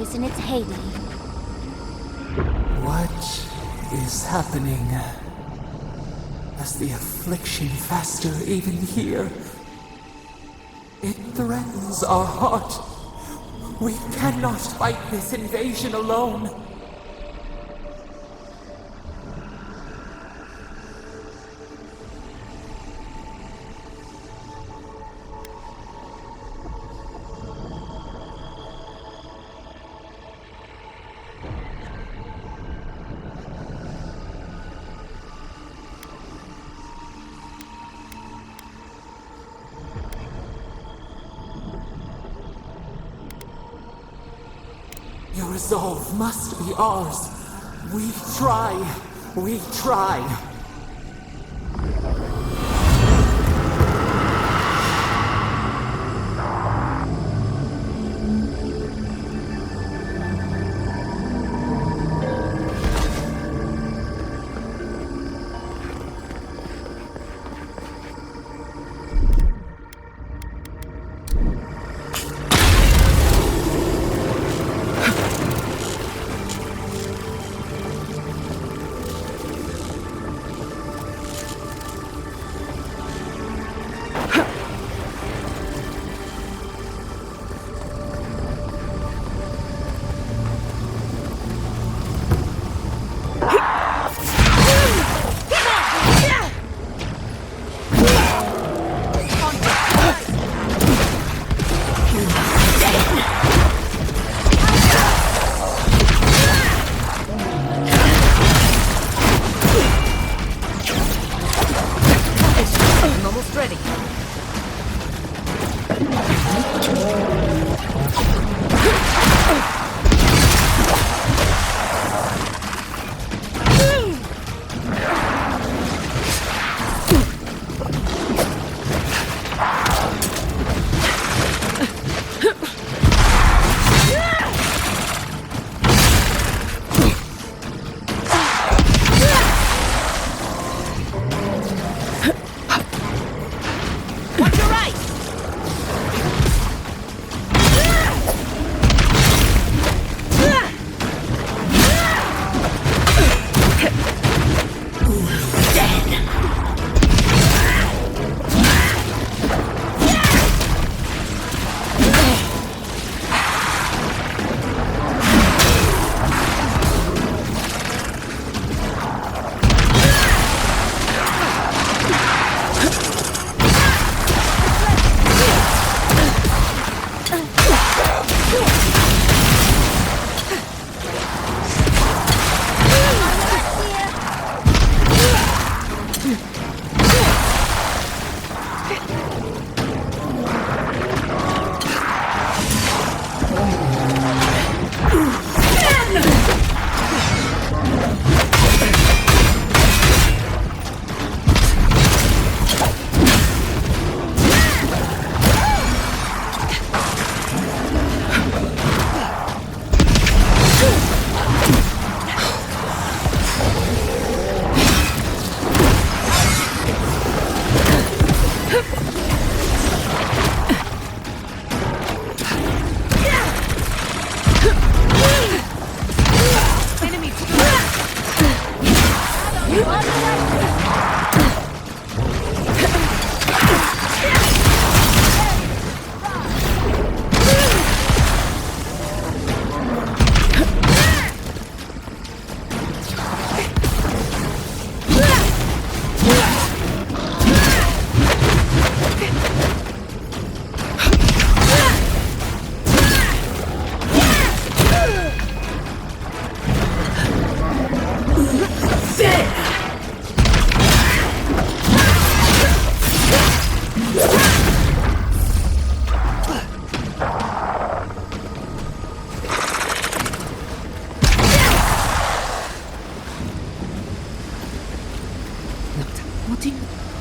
is in its heyday. What is happening? Is the affliction faster even here? It threatens our heart. We cannot fight this invasion alone. Your resolve must be ours. We try. We try.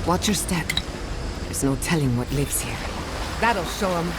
Watch your step. There's no telling what lives here. That'll show him.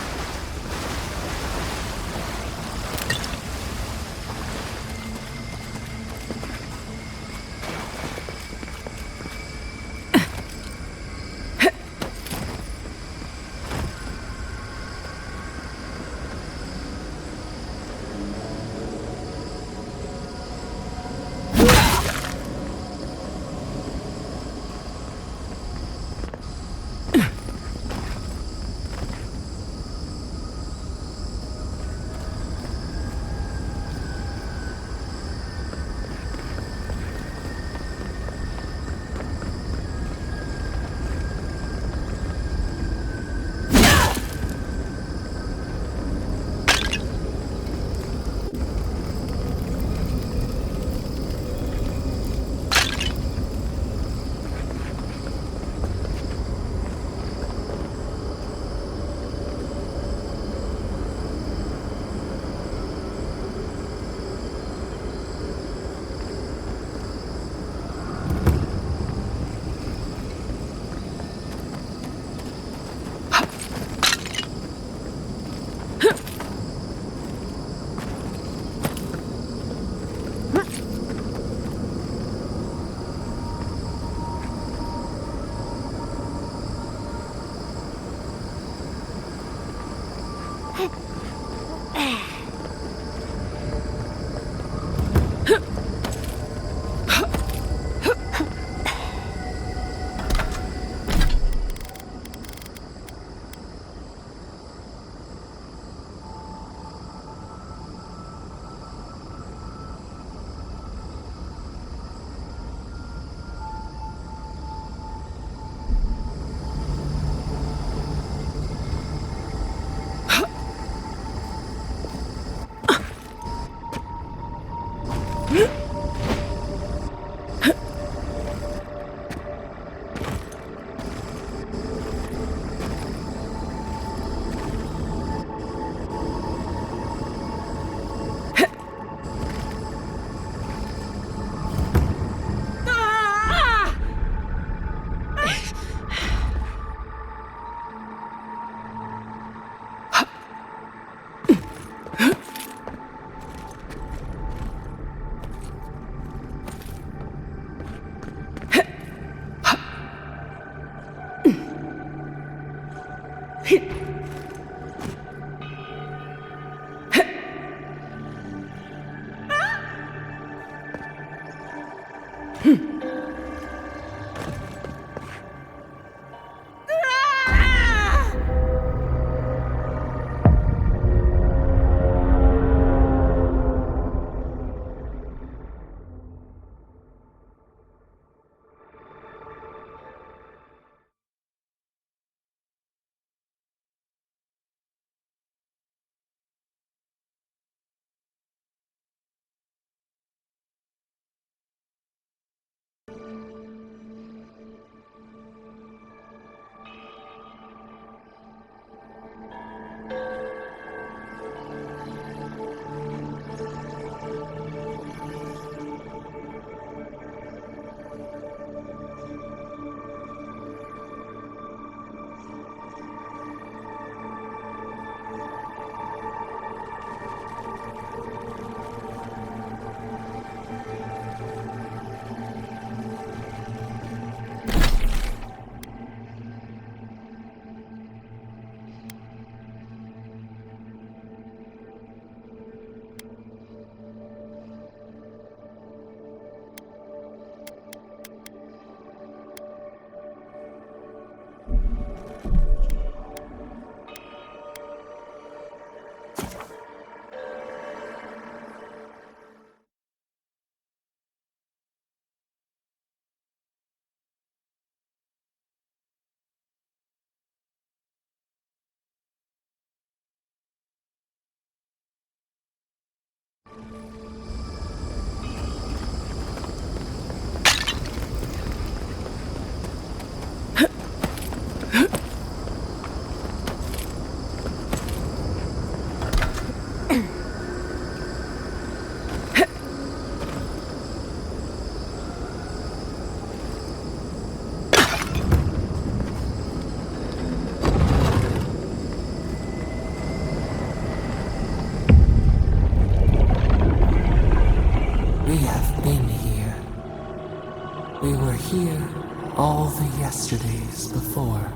here all the yesterdays before.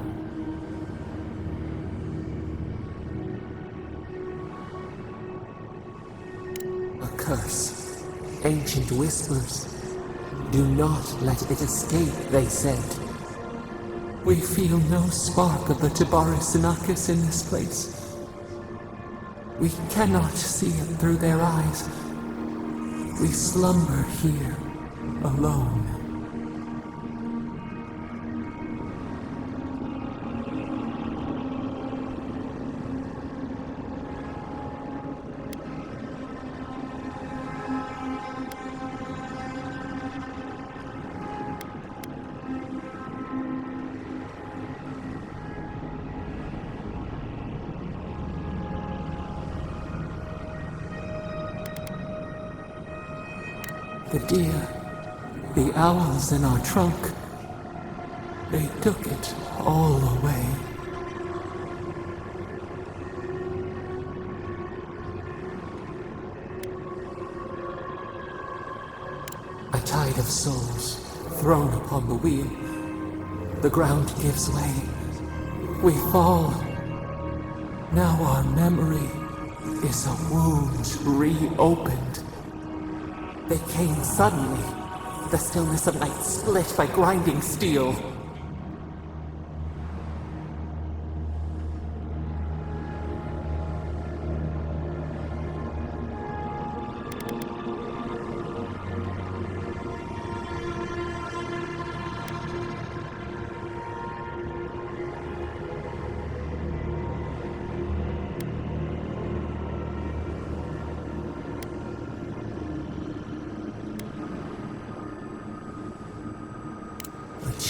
A curse. Ancient whispers. Do not let it escape, they said. We feel no spark of the Tibaris Inachus in this place. We cannot see it through their eyes. We slumber here, alone. The deer, the owls in our trunk, they took it all away. A tide of souls thrown upon the wheel. The ground gives way. We fall. Now our memory is a wound reopened. They came suddenly, the stillness of night split by grinding steel.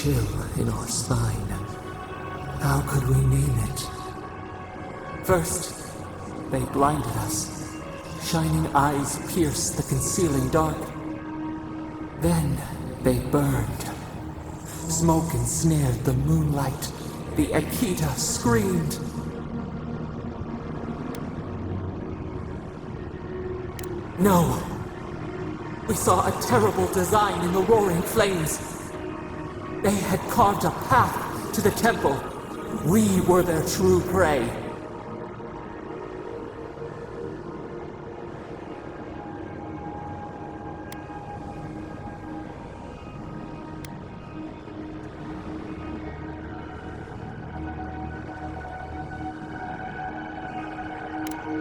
chill in our spine. How could we name it? First, they blinded us. Shining eyes pierced the concealing dark. Then they burned. Smoke ensnared the moonlight. The Akita screamed. No. We saw a terrible design in the roaring flames. They had carved a path to the temple. We were their true prey.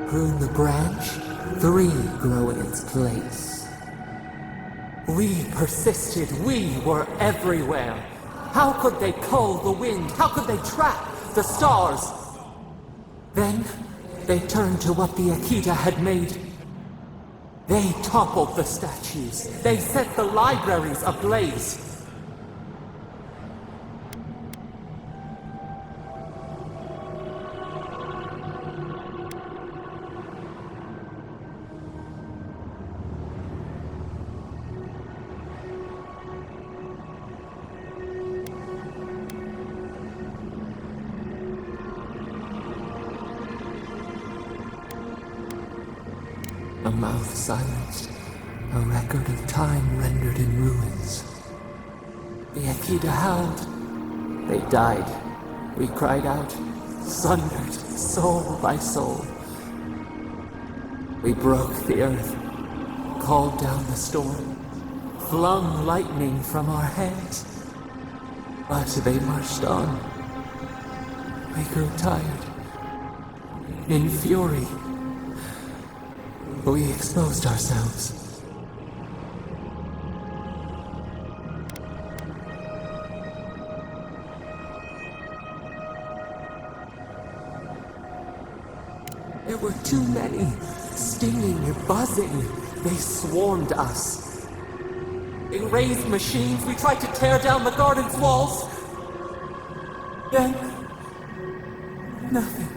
Prune the branch, 3 grow in its place. We persisted, we were everywhere. How could they cull the wind? How could they trap the stars? Then, they turned to what the Akita had made. They toppled the statues. They set the libraries ablaze. A mouth silenced, a record of time rendered in ruins. The Akita howled. They died. We cried out, sundered, soul by soul. We broke the earth, called down the storm, flung lightning from our hands. But they marched on. We grew tired. In fury, we exposed ourselves. There were too many, stinging and buzzing. They swarmed us. They raised machines. We tried to tear down the garden's walls. Then, nothing.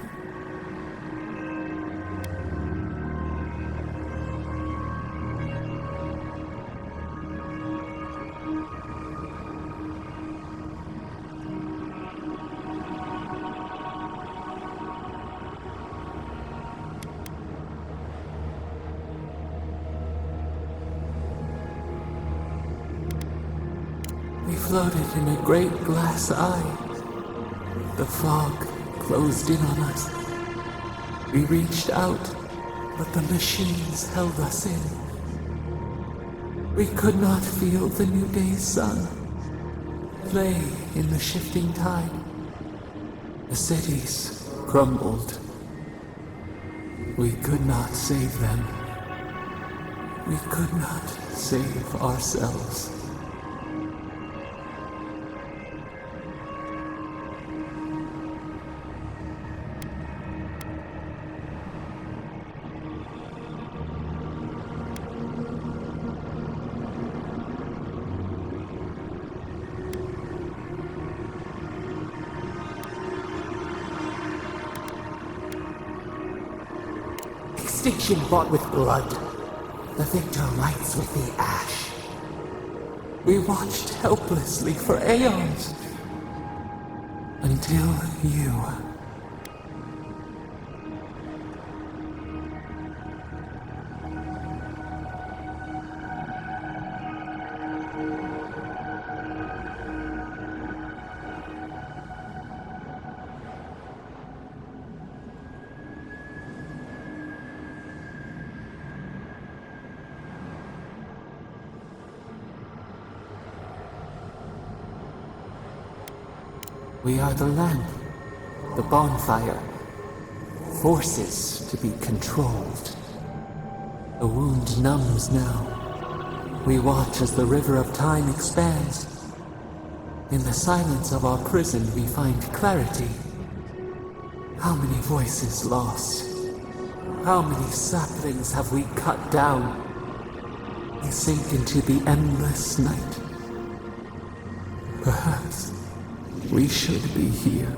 We floated in a great glass eye. The fog closed in on us. We reached out, but the machines held us in. We could not feel the new day's sun play in the shifting tide. The cities crumbled. We could not save them. We could not save ourselves. Extinction bought with blood. The victor lights with the ash. We watched helplessly for aeons. Until you. We are the lamp, the bonfire, forces to be controlled. The wound numbs now. We watch as the river of time expands. In the silence of our prison we find clarity. How many voices lost? How many saplings have we cut down? We sink into the endless night. Perhaps we should be here.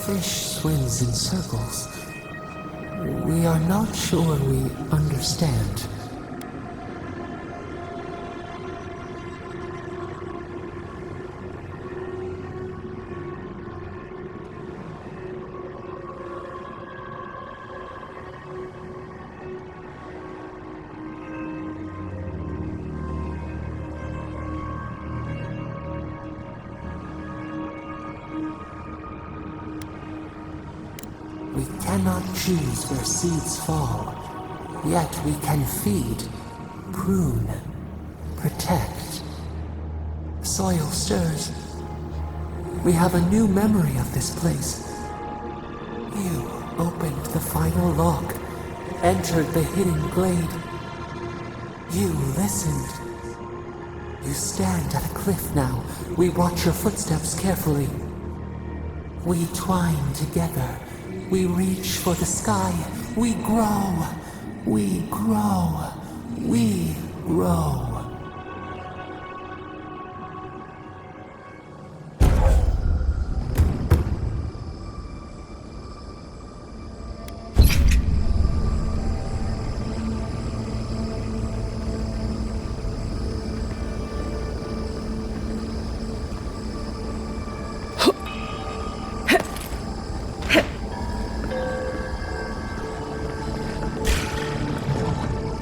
Fish swims in circles. We are not sure we understand. We cannot choose where seeds fall, yet we can feed, prune, protect. Soil stirs. We have a new memory of this place. You opened the final lock, entered the hidden glade. You listened. You stand at a cliff now. We watch your footsteps carefully. We twine together. We reach for the sky. We grow. We grow. We grow.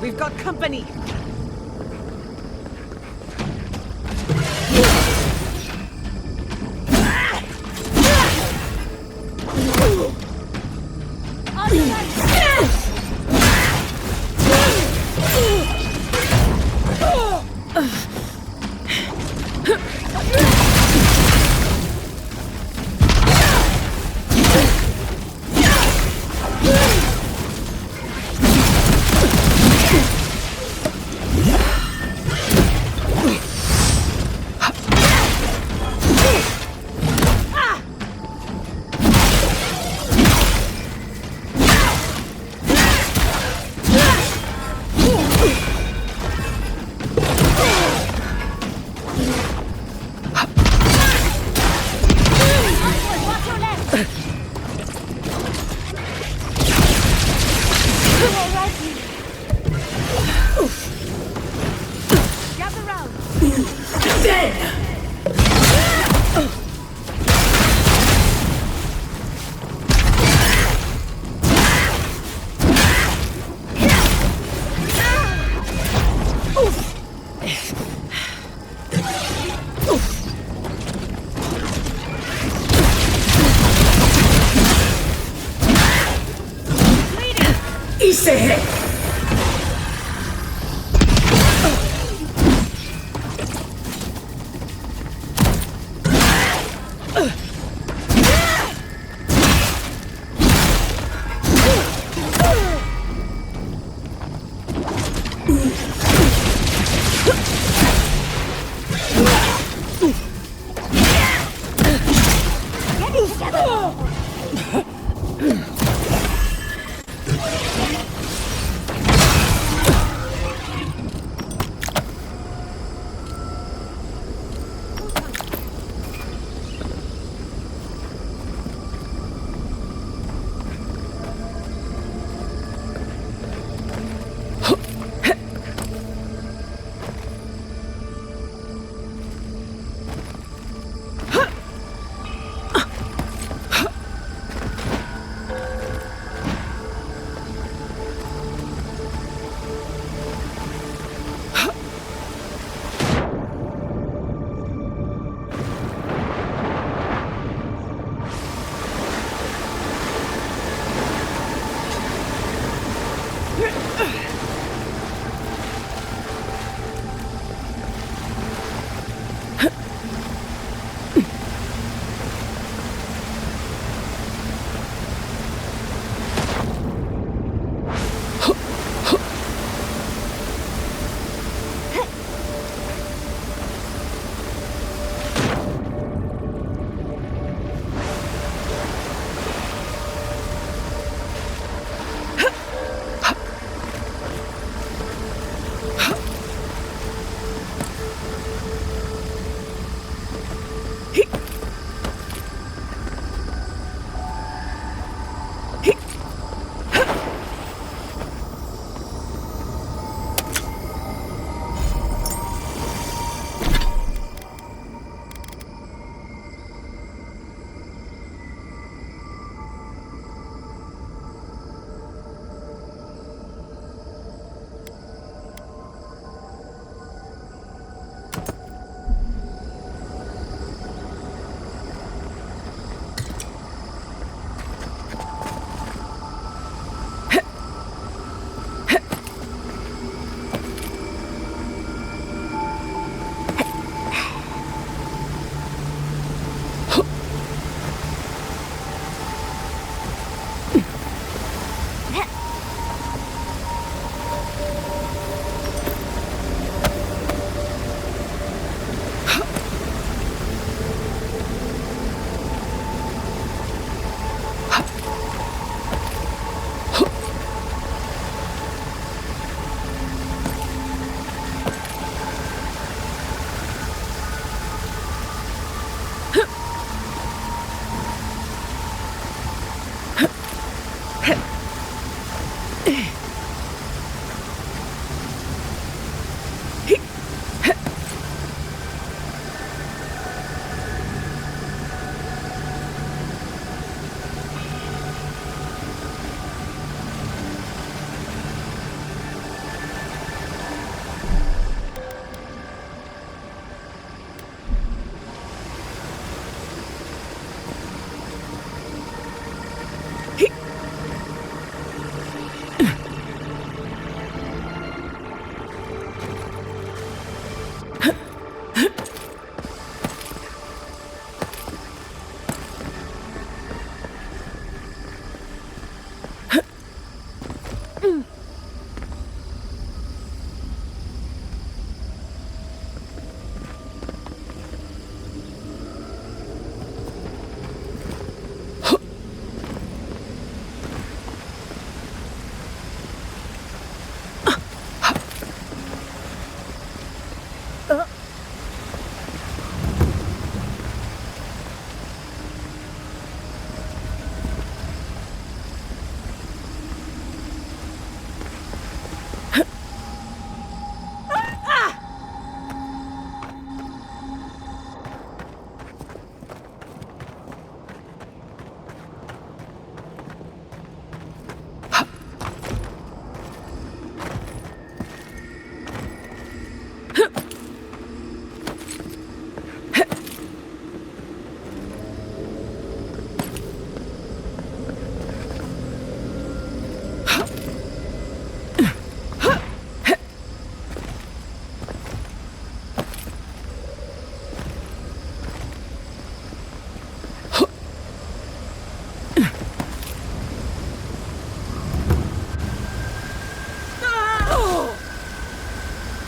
We've got company!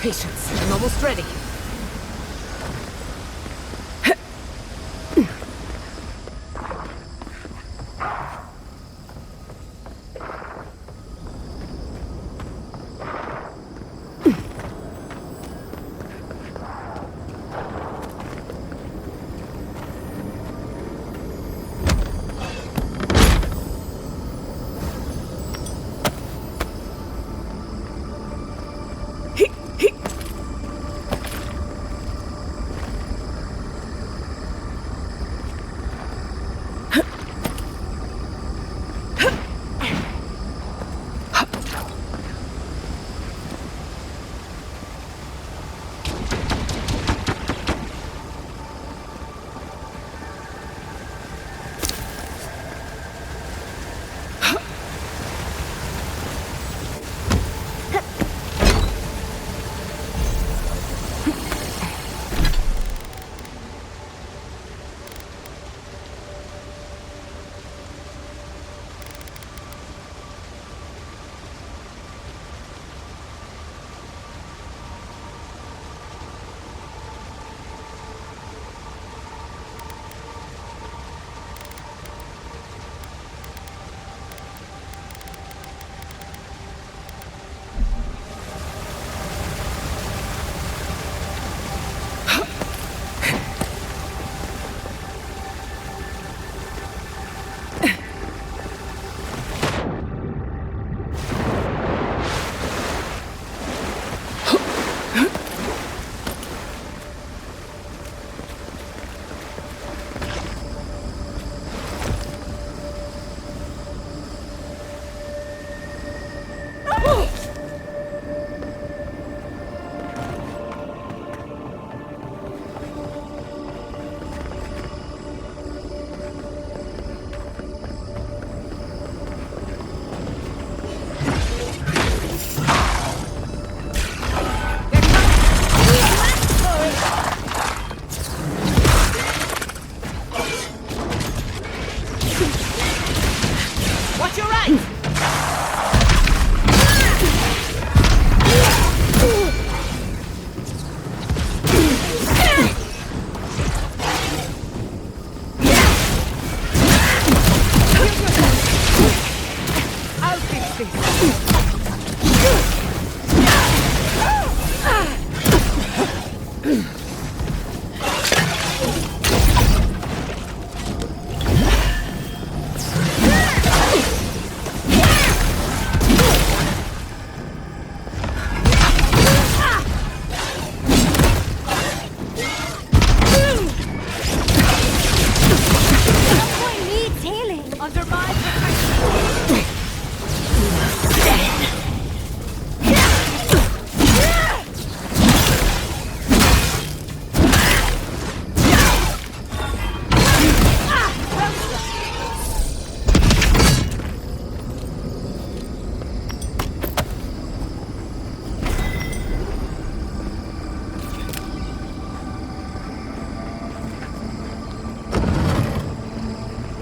Patience. I'm almost ready.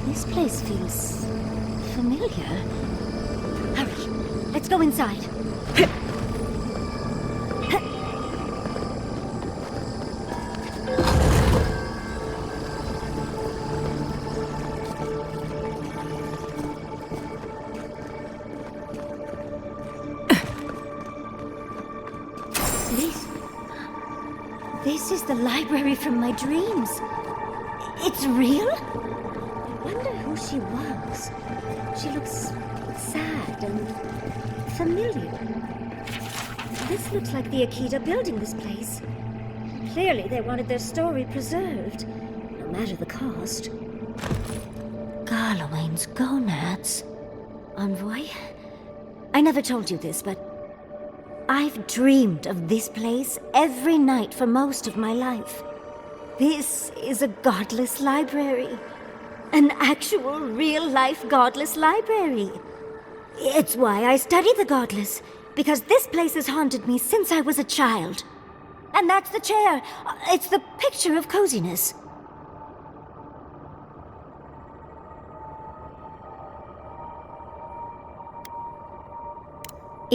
This place feels familiar. Hurry, let's go inside. This is the library from my dreams. It's real? I wonder who she was. She looks sad and familiar. This looks like the Akita building this place. Clearly they wanted their story preserved, no matter the cost. Garlowain's gonads. Envoy? I never told you this, but I've dreamed of this place every night for most of my life. This is a godless library. An actual, real-life godless library. It's why I study the godless, because this place has haunted me since I was a child. And that's the chair. It's the picture of coziness.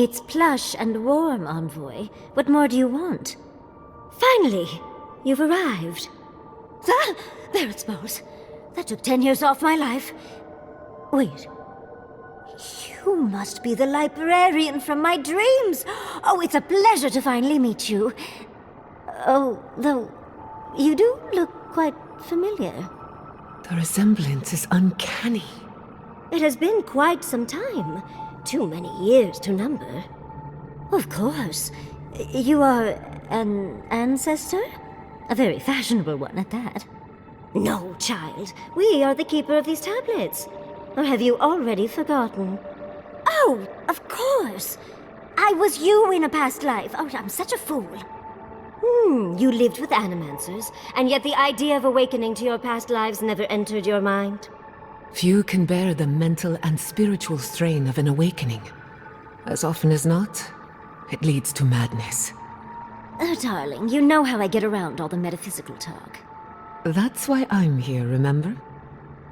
It's plush and warm, Envoy. What more do you want? Finally, you've arrived. Ah, there it smells. That took 10 years off my life. Wait. You must be the librarian from my dreams. Oh, it's a pleasure to finally meet you. Oh, though, you do look quite familiar. The resemblance is uncanny. It has been quite some time. Too many years to number. Of course. You are an ancestor? A very fashionable one at that. No, child. We are the keeper of these tablets. Or have you already forgotten? Oh, of course. I was you in a past life. Oh, I'm such a fool. You lived with animancers, and yet the idea of awakening to your past lives never entered your mind. Few can bear the mental and spiritual strain of an awakening. As often as not, it leads to madness. Oh, darling, you know how I get around all the metaphysical talk. That's why I'm here, remember?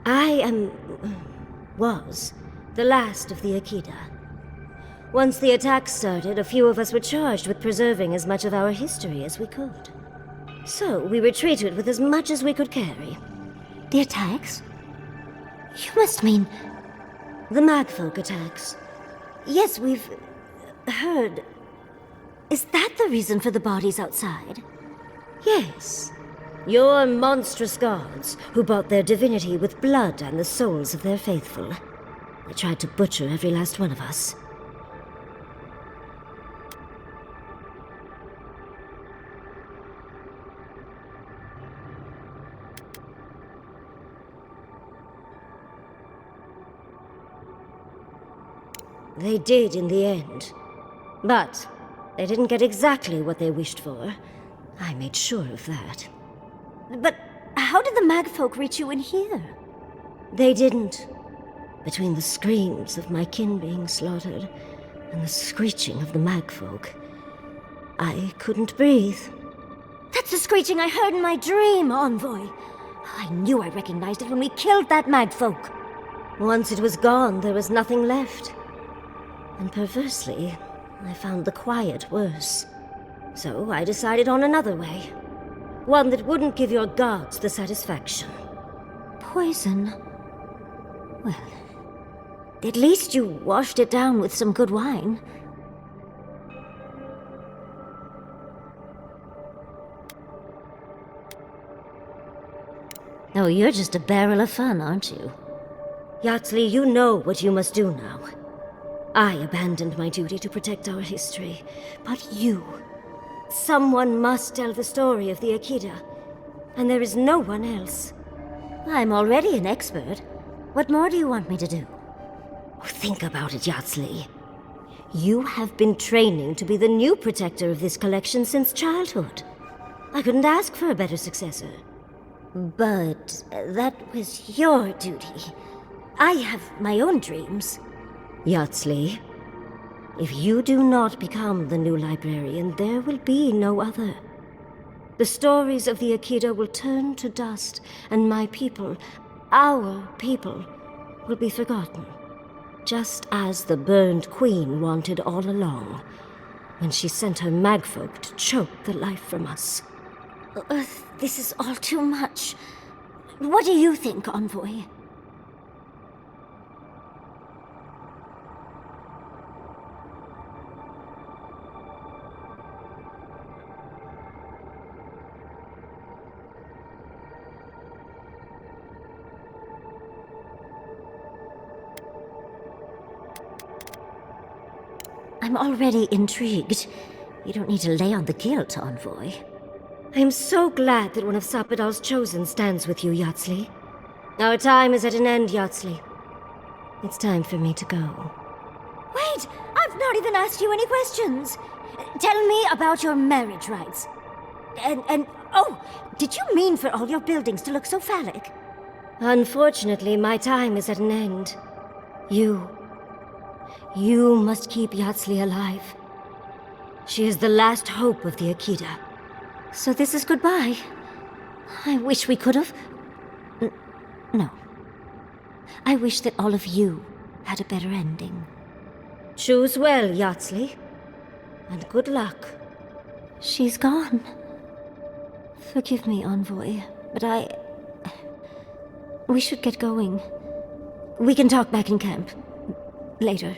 I was the last of the Akida. Once the attack started, a few of us were charged with preserving as much of our history as we could. So we retreated with as much as we could carry. The attacks? You must mean the Magfolk attacks. Yes, we've heard. Is that the reason for the bodies outside? Yes. Your monstrous gods, who bought their divinity with blood and the souls of their faithful. They tried to butcher every last one of us. They did in the end. But they didn't get exactly what they wished for. I made sure of that. But how did the Magfolk reach you in here? They didn't. Between the screams of my kin being slaughtered and the screeching of the Magfolk, I couldn't breathe. That's the screeching I heard in my dream, Envoy. I knew I recognized it when we killed that Magfolk. Once it was gone, there was nothing left. And perversely, I found the quiet worse. So I decided on another way. One that wouldn't give your gods the satisfaction. Poison? Well, at least you washed it down with some good wine. Oh, you're just a barrel of fun, aren't you? Yatsley, you know what you must do now. I abandoned my duty to protect our history, but you... Someone must tell the story of the Akida, and there is no one else. I'm already an expert. What more do you want me to do? Think about it, Yatsley. You have been training to be the new protector of this collection since childhood. I couldn't ask for a better successor. But that was your duty. I have my own dreams. Yatsley, if you do not become the new librarian, there will be no other. The stories of the Akida will turn to dust, and my people, our people, will be forgotten. Just as the burned queen wanted all along, when she sent her magfolk to choke the life from us. This is all too much. What do you think, Envoy? I'm already intrigued. You don't need to lay on the guilt, Envoy. I'm so glad that one of Sapadal's chosen stands with you, Yatsley. Our time is at an end, Yatsley. It's time for me to go. Wait! I've not even asked you any questions! Tell me about your marriage rights. Oh, did you mean for all your buildings to look so phallic? Unfortunately, my time is at an end. You must keep Yatsley alive. She is the last hope of the Akida. So this is goodbye. I wish we could have... No. I wish that all of you had a better ending. Choose well, Yardsley. And good luck. She's gone. Forgive me, Envoy, but we should get going. We can talk back in camp. Later.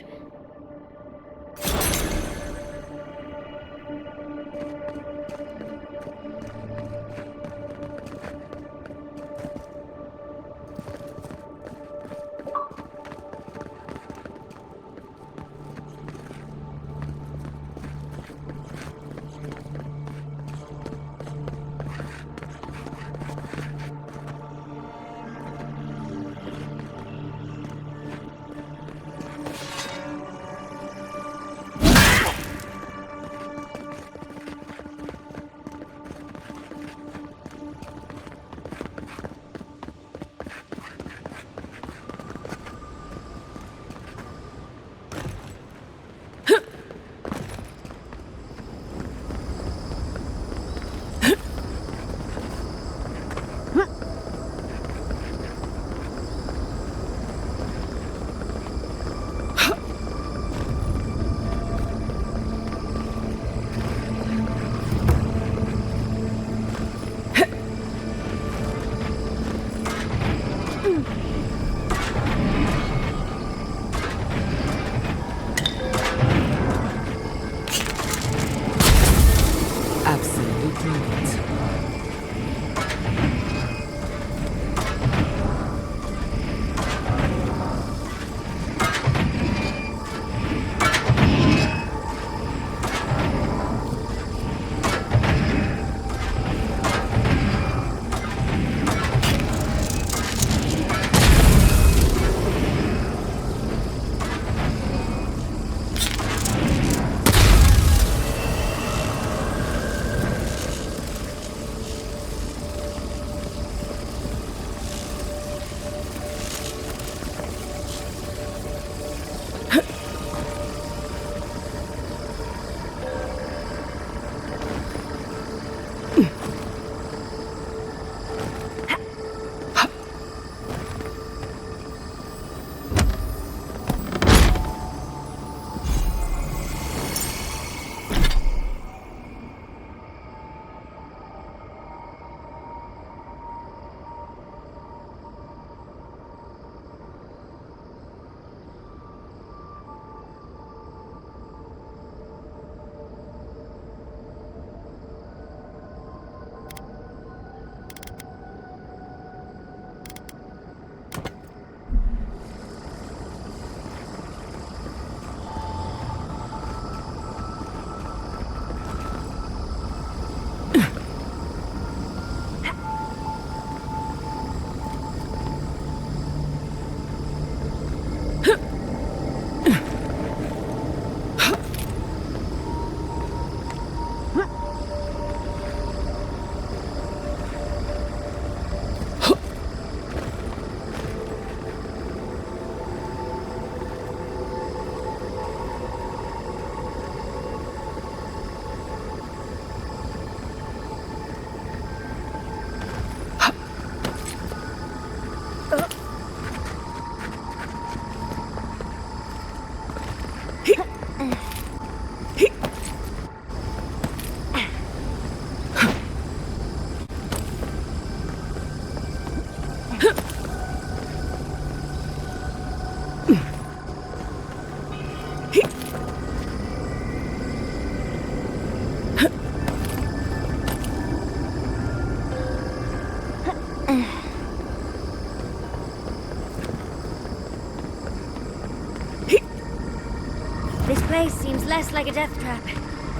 This place seems less like a death trap.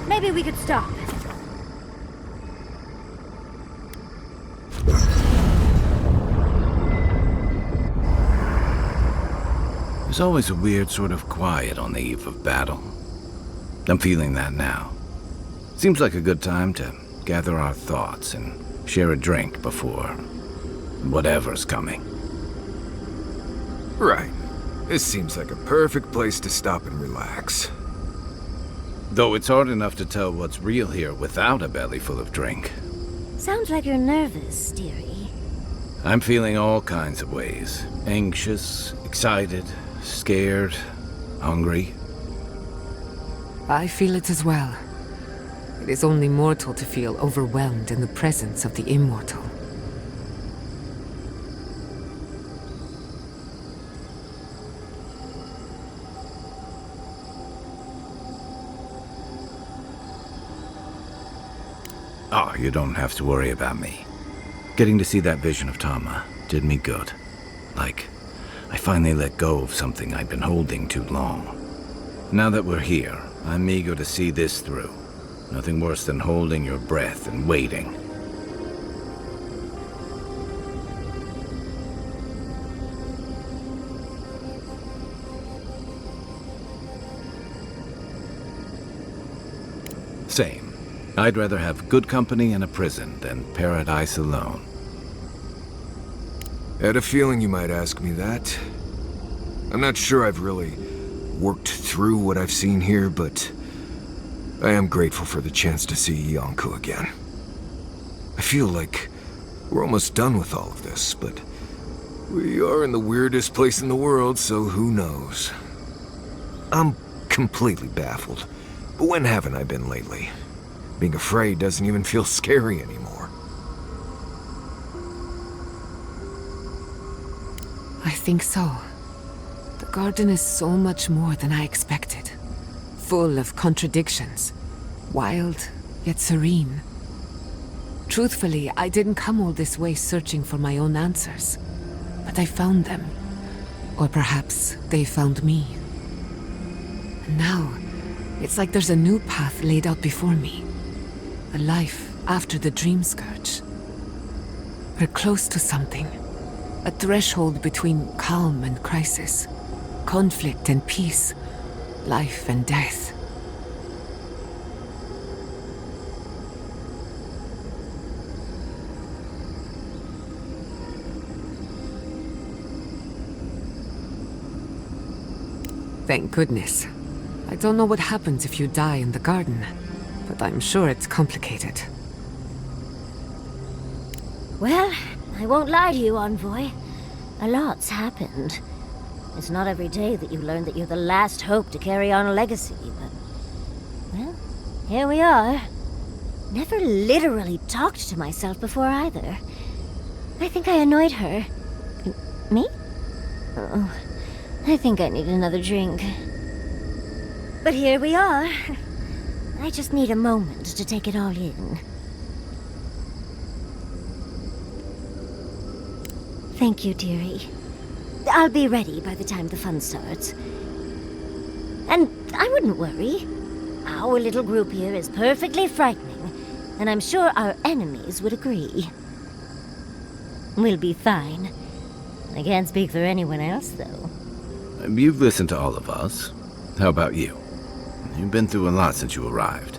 Maybe we could stop. There's always a weird sort of quiet on the eve of battle. I'm feeling that now. Seems like a good time to gather our thoughts and share a drink before whatever's coming. Right. This seems like a perfect place to stop and relax. Though it's hard enough to tell what's real here without a belly full of drink. Sounds like you're nervous, dearie. I'm feeling all kinds of ways. Anxious, excited, scared, hungry. I feel it as well. It is only mortal to feel overwhelmed in the presence of the immortal. Oh, you don't have to worry about me. Getting to see that vision of Tama did me good. Like, I finally let go of something I'd been holding too long. Now that we're here, I'm eager to see this through. Nothing worse than holding your breath and waiting. Same. I'd rather have good company in a prison than paradise alone. I had a feeling you might ask me that. I'm not sure I've really worked through what I've seen here, but I am grateful for the chance to see Yonko again. I feel like we're almost done with all of this, but we are in the weirdest place in the world, so who knows? I'm completely baffled, but when haven't I been lately? Being afraid doesn't even feel scary anymore. I think so. The garden is so much more than I expected. Full of contradictions. Wild, yet serene. Truthfully, I didn't come all this way searching for my own answers. But I found them. Or perhaps they found me. And now, it's like there's a new path laid out before me. A life after the dream scourge. We're close to something. A threshold between calm and crisis. Conflict and peace. Life and death. Thank goodness. I don't know what happens if you die in the garden, but I'm sure it's complicated. Well, I won't lie to you, Envoy. A lot's happened. It's not every day that you learn that you're the last hope to carry on a legacy, but... well, here we are. Never literally talked to myself before either. I think I annoyed her. Me? Oh, I think I need another drink. But here we are. I just need a moment to take it all in. Thank you, dearie. I'll be ready by the time the fun starts. And I wouldn't worry. Our little group here is perfectly frightening, and I'm sure our enemies would agree. We'll be fine. I can't speak for anyone else, though. You've listened to all of us. How about you? You've been through a lot since you arrived.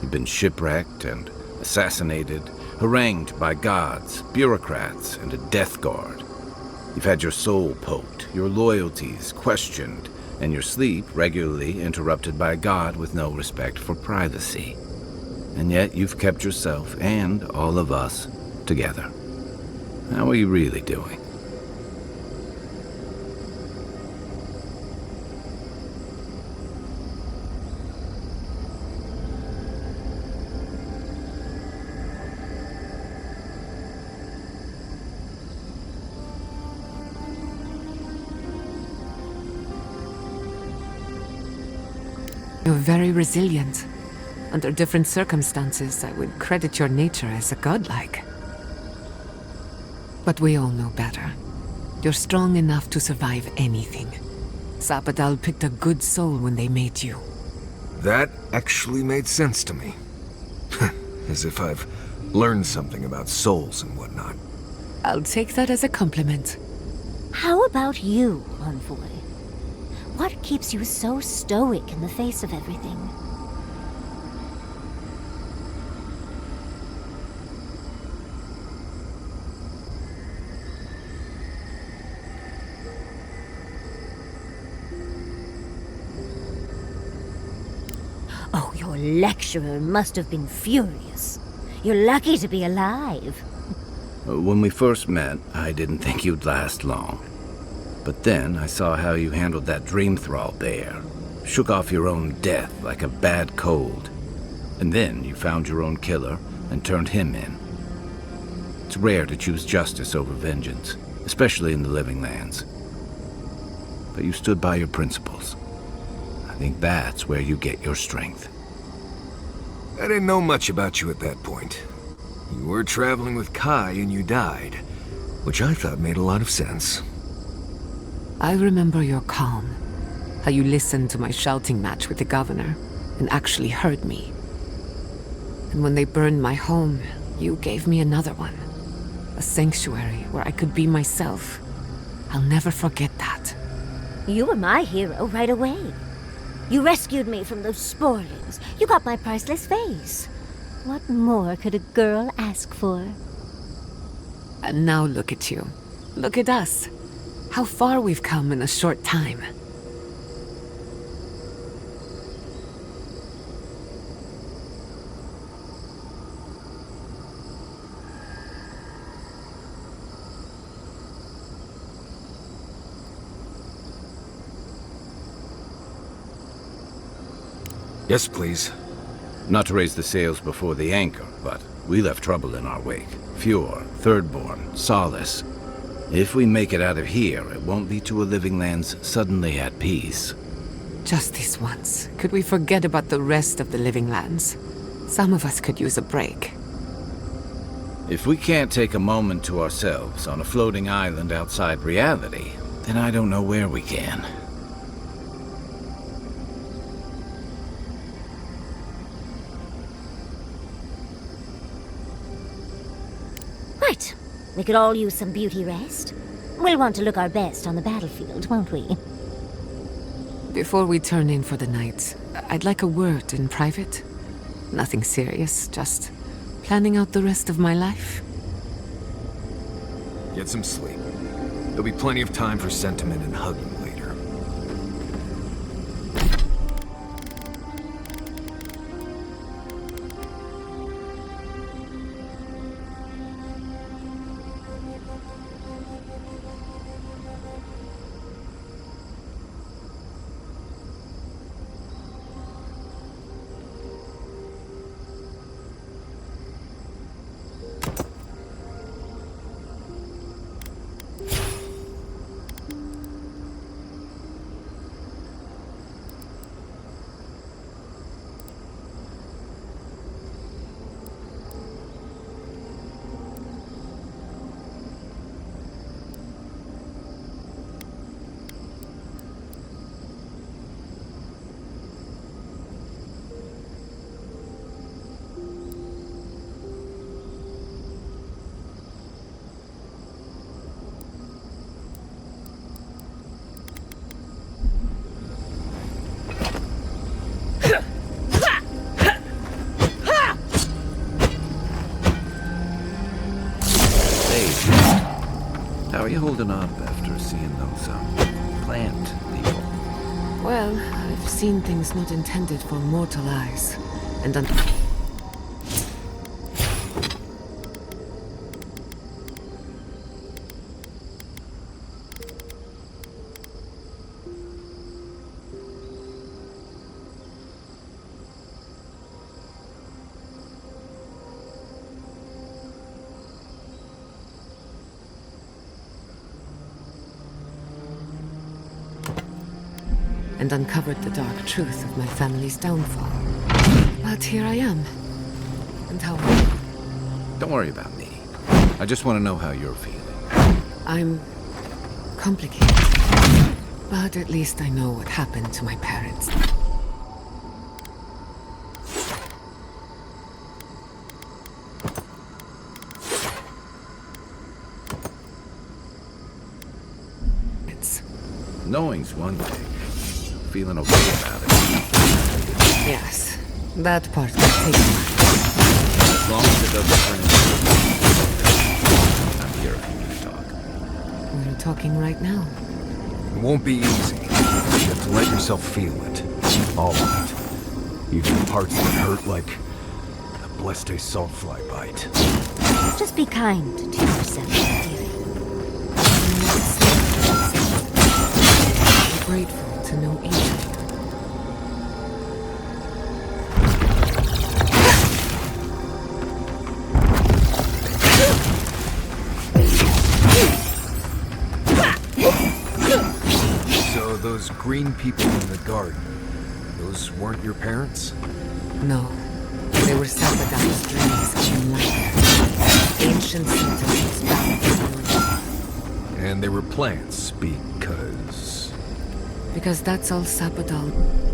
You've been shipwrecked and assassinated, harangued by gods, bureaucrats, and a death guard. You've had your soul poked, your loyalties questioned, and your sleep regularly interrupted by a god with no respect for privacy. And yet you've kept yourself and all of us together. How are you really doing? You're very resilient. Under different circumstances, I would credit your nature as a godlike. But we all know better. You're strong enough to survive anything. Sapadal picked a good soul when they made you. That actually made sense to me. As if I've learned something about souls and whatnot. I'll take that as a compliment. How about you, Envoy? What keeps you so stoic in the face of everything? Oh, your lecturer must have been furious. You're lucky to be alive. When we first met, I didn't think you'd last long. But then I saw how you handled that dream thrall bear. shook off your own death like a bad cold. And then you found your own killer and turned him in. It's rare to choose justice over vengeance, especially in the living lands. But you stood by your principles. I think that's where you get your strength. I didn't know much about you at that point. You were traveling with Kai and you died, which I thought made a lot of sense. I remember your calm. How you listened to my shouting match with the governor and actually heard me. And when they burned my home, you gave me another one. A sanctuary where I could be myself. I'll never forget that. You were my hero right away. You rescued me from those spoilings. You got my priceless vase. What more could a girl ask for? And now look at you. Look at us. How far we've come in a short time. Yes, please. Not to raise the sails before the anchor, but we left trouble in our wake. Fjord, Thirdborn, Solace. If we make it out of here, it won't be to a living lands suddenly at peace. Just this once, could we forget about the rest of the living lands? Some of us could use a break. If we can't take a moment to ourselves on a floating island outside reality, then I don't know where we can. Right. We could all use some beauty rest. We'll want to look our best on the battlefield, won't we? Before we turn in for the night, I'd like a word in private. Nothing serious, just planning out the rest of my life. Get some sleep. There'll be plenty of time for sentiment and hugging later. How are you holding up after seeing those, plant people? Well, I've seen things not intended for mortal eyes. And uncovered the dark truth of my family's downfall. But here I am. And how... Don't worry about me. I just want to know how you're feeling. I'm... complicated. But at least I know what happened to my parents. Knowing's one thing. Feeling okay about it. Yes, that part can take time. As long as it doesn't turn into... I'm here if you need to talk. We're talking right now. It won't be easy. You have to let yourself feel it. All of it. Even the parts that hurt like a blessed sawfly bite. Just be kind to yourself, dearie. I'm grateful to know each of you. green people in the garden, those weren't your parents? No, they were Sapadal's dreams in life. Ancient sentences bound to And they were plants because... because that's all Sapadal